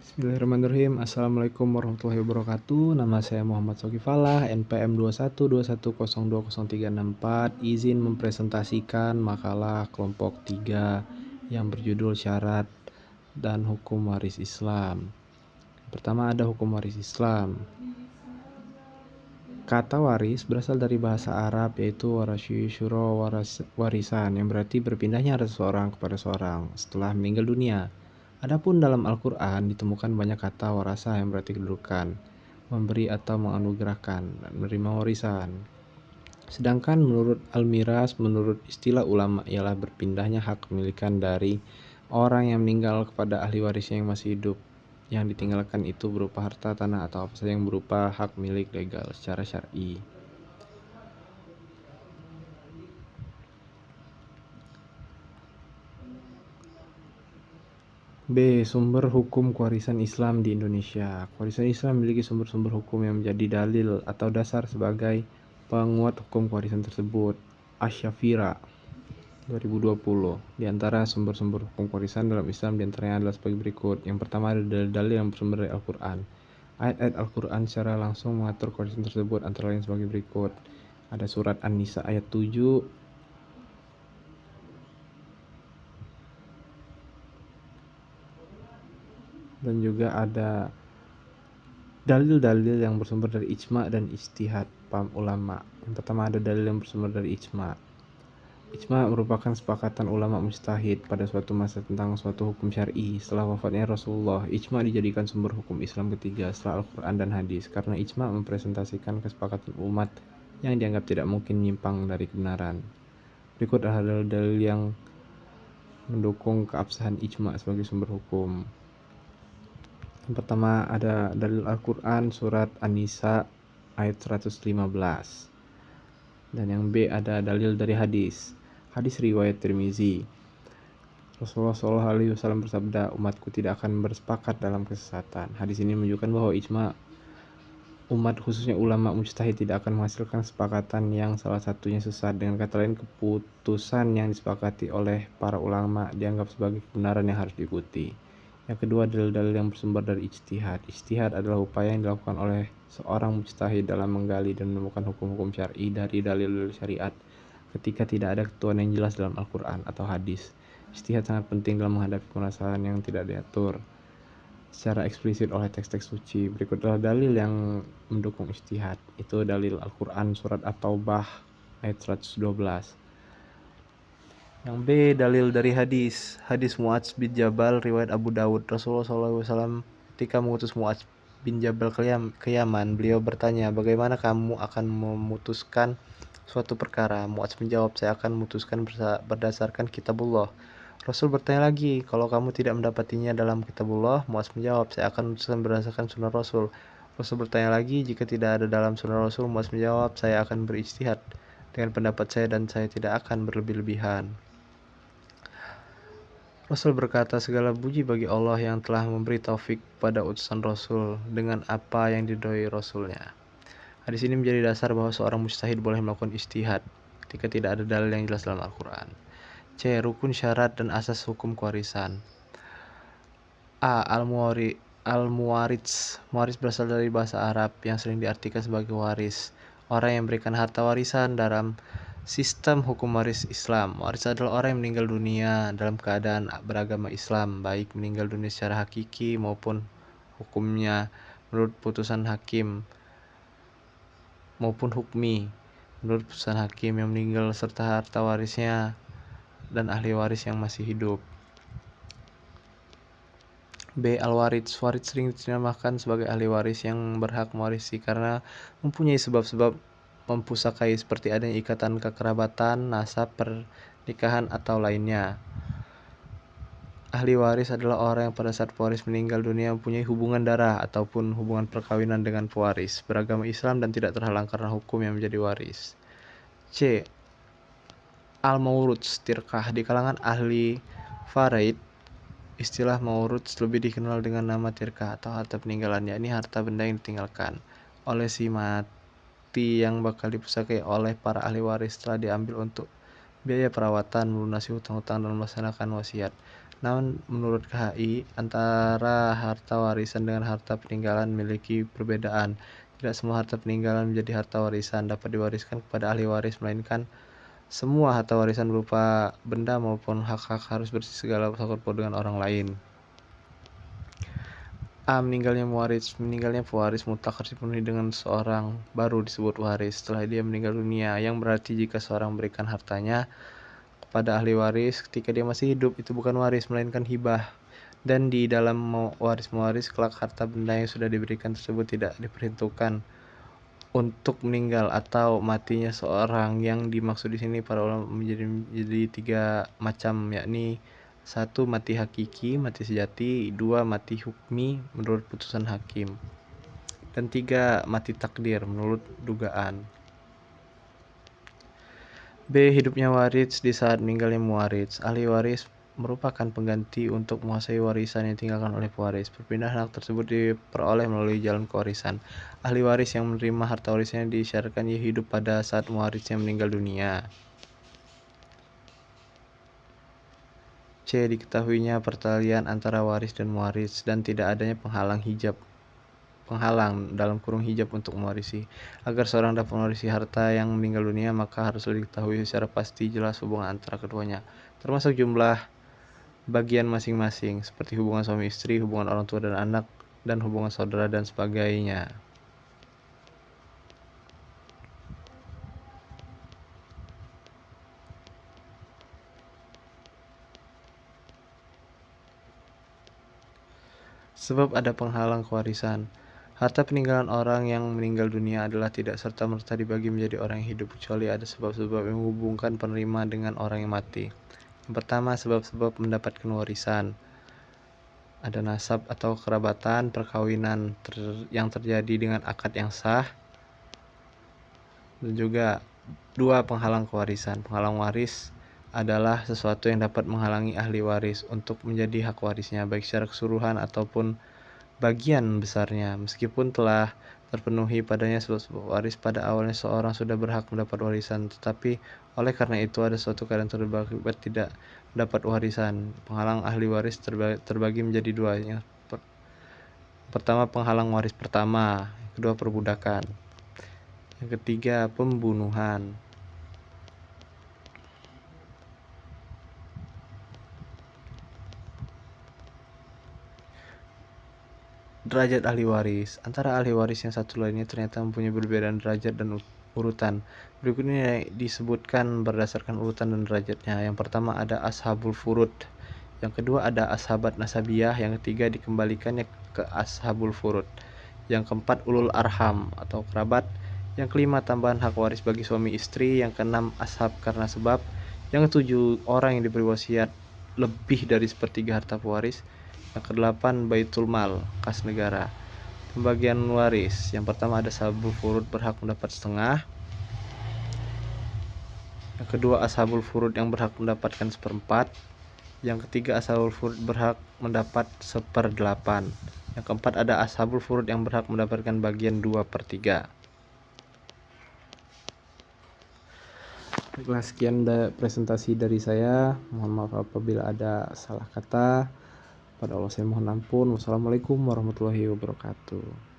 Bismillahirrahmanirrahim. Assalamualaikum warahmatullahi wabarakatuh. Nama saya Muhammad Shoki Falah, NPM 21212100364. Izin mempresentasikan makalah kelompok 3 yang berjudul Syarat dan Hukum Waris Islam. Pertama ada hukum waris Islam. Kata waris berasal dari bahasa Arab yaitu warasy syuro warisan, yang berarti berpindahnya dari seseorang kepada seorang setelah meninggal dunia. Adapun dalam Al-Quran ditemukan banyak kata warasa yang berarti kedudukan, memberi atau menganugerahkan, dan menerima warisan. Sedangkan menurut Al-Miras, menurut istilah ulama ialah berpindahnya hak kepemilikan dari orang yang meninggal kepada ahli warisnya yang masih hidup. Yang ditinggalkan itu berupa harta, tanah, atau apa saja yang berupa hak milik legal secara syar'i. B. Sumber hukum kewarisan Islam di Indonesia. Kewarisan Islam memiliki sumber-sumber hukum yang menjadi dalil atau dasar sebagai penguat hukum kewarisan tersebut. Asy-Syafira 2020. Di antara sumber-sumber hukum kewarisan dalam Islam diantaranya adalah sebagai berikut. Yang pertama ada dalil yang bersumber dari Al-Quran. Ayat-ayat Al-Quran secara langsung mengatur kewarisan tersebut, antara lain sebagai berikut. Ada surat An-Nisa ayat 7, dan juga ada dalil-dalil yang bersumber dari ijma dan ijtihad paham ulama. Yang pertama ada dalil yang bersumber dari ijma. Ijma merupakan sepakatan ulama mujtahid pada suatu masa tentang suatu hukum syar'i. Setelah wafatnya Rasulullah, ijma dijadikan sumber hukum Islam ketiga setelah Al-Quran dan hadis, karena ijma mempresentasikan kesepakatan umat yang dianggap tidak mungkin menyimpang dari kebenaran. Berikut adalah dalil yang mendukung keabsahan ijma sebagai sumber hukum. Yang pertama ada dalil Al-Quran surat An-Nisa ayat 115. Dan yang B ada dalil dari hadis riwayat Tirmizi. Rasulullah SAW bersabda, umatku tidak akan bersepakat dalam kesesatan. Hadis ini menunjukkan bahwa ijma umat khususnya ulama mujtahid tidak akan menghasilkan kesepakatan yang salah satunya sesat. Dengan kata lain, keputusan yang disepakati oleh para ulama dianggap sebagai kebenaran yang harus diikuti. Yang kedua, dalil-dalil yang bersumber dari ijtihad. Ijtihad adalah upaya yang dilakukan oleh seorang mujtahid dalam menggali dan menemukan hukum-hukum syar'i dari dalil-dalil syariat ketika tidak ada ketentuan yang jelas dalam Al-Quran atau hadis. Ijtihad sangat penting dalam menghadapi permasalahan yang tidak diatur secara eksplisit oleh teks-teks suci. Berikut adalah dalil yang mendukung ijtihad. Itu dalil Al-Quran surat At-Taubah ayat 112. Yang B, dalil dari hadis Mu'adz bin Jabal riwayat Abu Dawud. Rasulullah SAW ketika mengutus Mu'adz bin Jabal ke Yaman, beliau bertanya, bagaimana kamu akan memutuskan suatu perkara? Mu'adz menjawab, saya akan memutuskan berdasarkan kitabullah. Rasul bertanya lagi, kalau kamu tidak mendapatinya dalam kitabullah? Mu'adz menjawab, saya akan memutuskan berdasarkan sunnah Rasul. Rasul bertanya lagi, jika tidak ada dalam sunnah Rasul? Mu'adz menjawab, saya akan berijtihad dengan pendapat saya dan saya tidak akan berlebih-lebihan. Rasul berkata, segala puji bagi Allah yang telah memberi taufik pada utusan Rasul dengan apa yang diridhoi Rasulnya. Hadis ini menjadi dasar bahwa seorang mujtahid boleh melakukan ijtihad ketika tidak ada dalil yang jelas dalam Al-Quran. C. Rukun syarat dan asas hukum kewarisan. A. Al-Muwarits. Muwaris berasal dari bahasa Arab yang sering diartikan sebagai waris, orang yang memberikan harta warisan dalam sistem hukum waris Islam. Waris adalah orang yang meninggal dunia dalam keadaan beragama Islam, baik meninggal dunia secara hakiki maupun hukumnya menurut putusan hakim maupun hukmi menurut putusan hakim yang meninggal, serta harta warisnya dan ahli waris yang masih hidup. B. Al-Warits. Waris sering dinamakan sebagai ahli waris yang berhak mewarisi karena mempunyai sebab-sebab mempusakai seperti adanya ikatan kekerabatan, nasab, pernikahan, atau lainnya. Ahli waris adalah orang yang pada saat pewaris meninggal dunia mempunyai hubungan darah ataupun hubungan perkawinan dengan pewaris, beragama Islam dan tidak terhalang karena hukum yang menjadi waris. C. Al-Mawruts. Tirkah. Di kalangan ahli faraid, istilah mawruts lebih dikenal dengan nama tirkah atau harta peninggalan, yakni harta benda yang ditinggalkan oleh si mati yang bakal dipusakai oleh para ahli waris setelah diambil untuk biaya perawatan, melunasi hutang-hutang, dan melaksanakan wasiat. Namun, menurut KHI, antara harta warisan dengan harta peninggalan memiliki perbedaan. Tidak semua harta peninggalan menjadi harta warisan dapat diwariskan kepada ahli waris, melainkan semua harta warisan berupa benda maupun hak-hak harus bersih segala paut dengan orang lain. A. Meninggalnya pewaris mutlak harus dipenuhi dengan seorang baru disebut waris setelah dia meninggal dunia, yang berarti jika seorang memberikan hartanya kepada ahli waris ketika dia masih hidup, itu bukan waris melainkan hibah, dan di dalam waris-mewaris kelak harta benda yang sudah diberikan tersebut tidak diperhitungkan untuk meninggal atau matinya seorang. Yang dimaksud di sini para ulama menjadi 3 macam, yakni 1. Mati hakiki, mati sejati. 2. Mati hukmi menurut putusan hakim. Dan 3. Mati takdir menurut dugaan. B. Hidupnya waris di saat meninggalnya muwaris. Ahli waris merupakan pengganti untuk menguasai warisan yang ditinggalkan oleh pewaris. Perpindahan hak tersebut diperoleh melalui jalan kewarisan. Ahli waris yang menerima harta warisnya disyaratkan ia hidup pada saat mewarisnya meninggal dunia. C. Diketahuinya pertalian antara waris dan mewaris dan tidak adanya penghalang dalam kurung hijab untuk mewarisi. Agar seorang dapat mewarisi harta yang meninggal dunia, maka haruslah diketahui secara pasti jelas hubungan antara keduanya, termasuk jumlah bagian masing-masing, seperti hubungan suami istri, hubungan orang tua dan anak, dan hubungan saudara dan sebagainya. Sebab ada penghalang kewarisan. Harta peninggalan orang yang meninggal dunia adalah tidak serta-merta dibagi menjadi orang yang hidup, kecuali ada sebab-sebab yang menghubungkan penerima dengan orang yang mati. Yang pertama, sebab-sebab mendapatkan warisan. Ada nasab atau kerabatan, perkawinan yang terjadi dengan akad yang sah, dan juga 2. Penghalang kewarisan. Penghalang waris adalah sesuatu yang dapat menghalangi ahli waris untuk menjadi hak warisnya, baik secara keseluruhan ataupun bagian besarnya, meskipun telah terpenuhi padanya sebab-sebab waris. Pada awalnya seorang sudah berhak mendapat warisan, tetapi oleh karena itu ada suatu keadaan berakibat tidak mendapat warisan. Penghalang ahli waris terbagi menjadi 2. Yang pertama, penghalang waris pertama. Yang kedua, perbudakan. Yang ketiga, pembunuhan. Derajat ahli waris. Antara ahli waris yang satu lainnya ternyata mempunyai perbedaan derajat dan urutan. Berikut ini disebutkan berdasarkan urutan dan derajatnya. Yang pertama ada ashabul furud. Yang kedua ada ashabat nasabiyah. Yang ketiga dikembalikannya ke ashabul furud. Yang keempat ulul arham atau kerabat. Yang kelima tambahan hak waris bagi suami istri. Yang keenam ashab karena sebab. Yang ketujuh orang yang diberi wasiat lebih dari sepertiga harta pewaris. Yang kedelapan baitul mal, kas negara. Pembagian waris. Yang pertama ada ashabul furud berhak mendapat setengah. Yang kedua ashabul furud yang berhak mendapatkan seperempat. Yang ketiga ashabul furud berhak mendapat 1/8. Yang keempat ada ashabul furud yang berhak mendapatkan bagian 2/3. Baiklah, sekian presentasi dari saya. Mohon maaf apabila ada salah kata. Pada Allah saya mohon ampun. Wassalamualaikum warahmatullahi wabarakatuh.